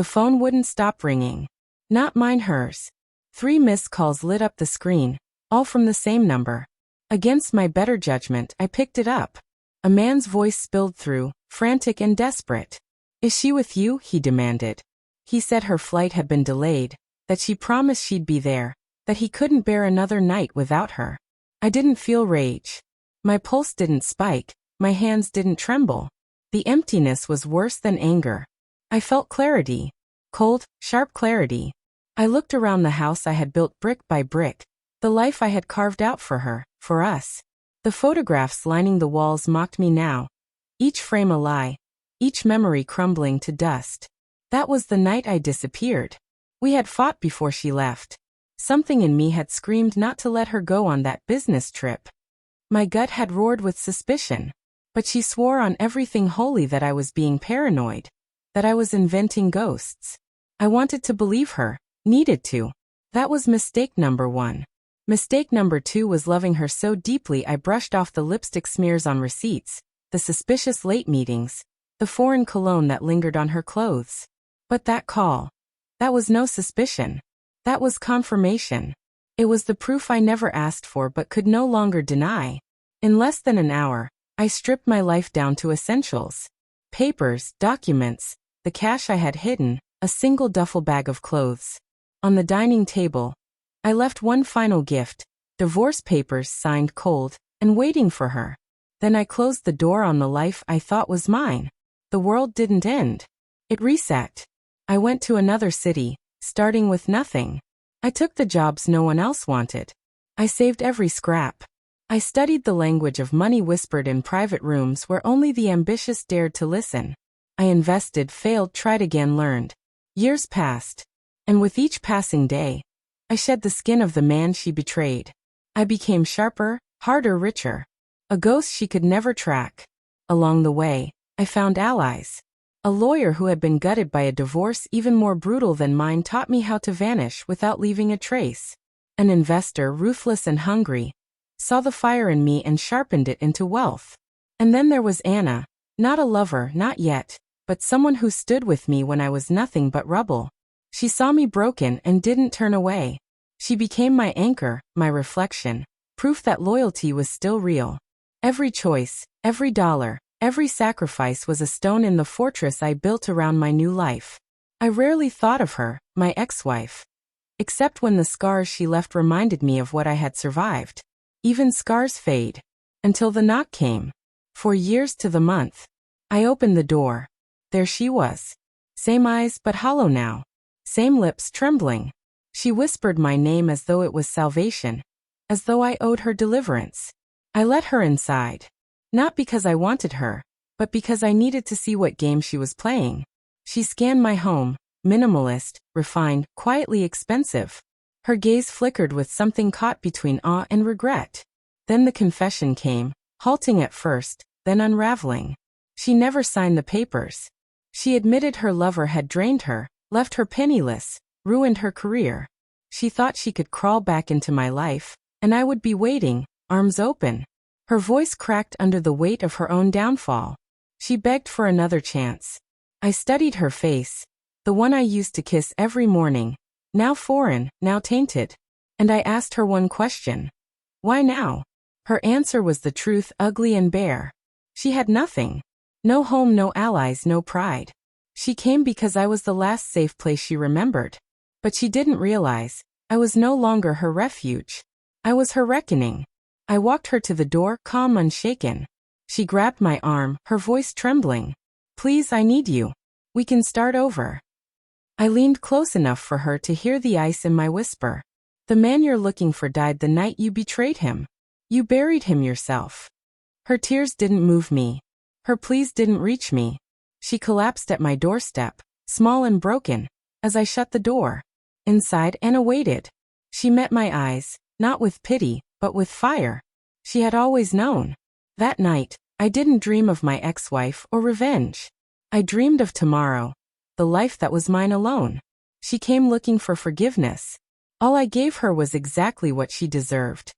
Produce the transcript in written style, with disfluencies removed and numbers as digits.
The phone wouldn't stop ringing. Not mine, hers. 3 missed calls lit up the screen, all from the same number. Against my better judgment, I picked it up. A man's voice spilled through, frantic and desperate. "Is she with you?" he demanded. He said her flight had been delayed, that she promised she'd be there, that he couldn't bear another night without her. I didn't feel rage. My pulse didn't spike, my hands didn't tremble. The emptiness was worse than anger. I felt clarity. Cold, sharp clarity. I looked around the house I had built brick by brick, the life I had carved out for her, for us. The photographs lining the walls mocked me now, each frame a lie, each memory crumbling to dust. That was the night I disappeared. We had fought before she left. Something in me had screamed not to let her go on that business trip. My gut had roared with suspicion. But she swore on everything holy that I was being paranoid, that I was inventing ghosts. I wanted to believe her, needed to. That was mistake number 1. Mistake number 2 was loving her so deeply I brushed off the lipstick smears on receipts, the suspicious late meetings, the foreign cologne that lingered on her clothes. But that call, that was no suspicion. That was confirmation. It was the proof I never asked for but could no longer deny. In less than an hour, I stripped my life down to essentials. Papers, documents, the cash I had hidden, a single duffel bag of clothes. On the dining table, I left one final gift, divorce papers signed cold, and waiting for her. Then I closed the door on the life I thought was mine. The world didn't end. It reset. I went to another city, starting with nothing. I took the jobs no one else wanted. I saved every scrap. I studied the language of money whispered in private rooms where only the ambitious dared to listen. I invested, failed, tried again, learned. Years passed. And with each passing day, I shed the skin of the man she betrayed. I became sharper, harder, richer. A ghost she could never track. Along the way, I found allies. A lawyer who had been gutted by a divorce even more brutal than mine taught me how to vanish without leaving a trace. An investor, ruthless and hungry, saw the fire in me and sharpened it into wealth. And then there was Anna, not a lover, not yet, but someone who stood with me when I was nothing but rubble. She saw me broken and didn't turn away. She became my anchor, my reflection, proof that loyalty was still real. Every choice, every dollar, every sacrifice was a stone in the fortress I built around my new life. I rarely thought of her, my ex-wife, except when the scars she left reminded me of what I had survived. Even scars fade. Until the knock came. For years to the month. I opened the door. There she was. Same eyes but hollow now. Same lips trembling. She whispered my name as though it was salvation. As though I owed her deliverance. I let her inside. Not because I wanted her, but because I needed to see what game she was playing. She scanned my home, minimalist, refined, quietly expensive. Her gaze flickered with something caught between awe and regret. Then the confession came, halting at first, then unraveling. She never signed the papers. She admitted her lover had drained her, left her penniless, ruined her career. She thought she could crawl back into my life, and I would be waiting, arms open. Her voice cracked under the weight of her own downfall. She begged for another chance. I studied her face, the one I used to kiss every morning, now foreign, now tainted. And I asked her one question. Why now? Her answer was the truth, ugly and bare. She had nothing. No home, no allies, no pride. She came because I was the last safe place she remembered. But she didn't realize, I was no longer her refuge. I was her reckoning. I walked her to the door, calm, unshaken. She grabbed my arm, her voice trembling. Please, I need you. We can start over. I leaned close enough for her to hear the ice in my whisper. The man you're looking for died the night you betrayed him. You buried him yourself. Her tears didn't move me. Her pleas didn't reach me. She collapsed at my doorstep, small and broken, as I shut the door. Inside, Anna waited. She met my eyes, not with pity, but with fire. She had always known. That night, I didn't dream of my ex-wife or revenge. I dreamed of tomorrow. The life that was mine alone. She came looking for forgiveness. All I gave her was exactly what she deserved.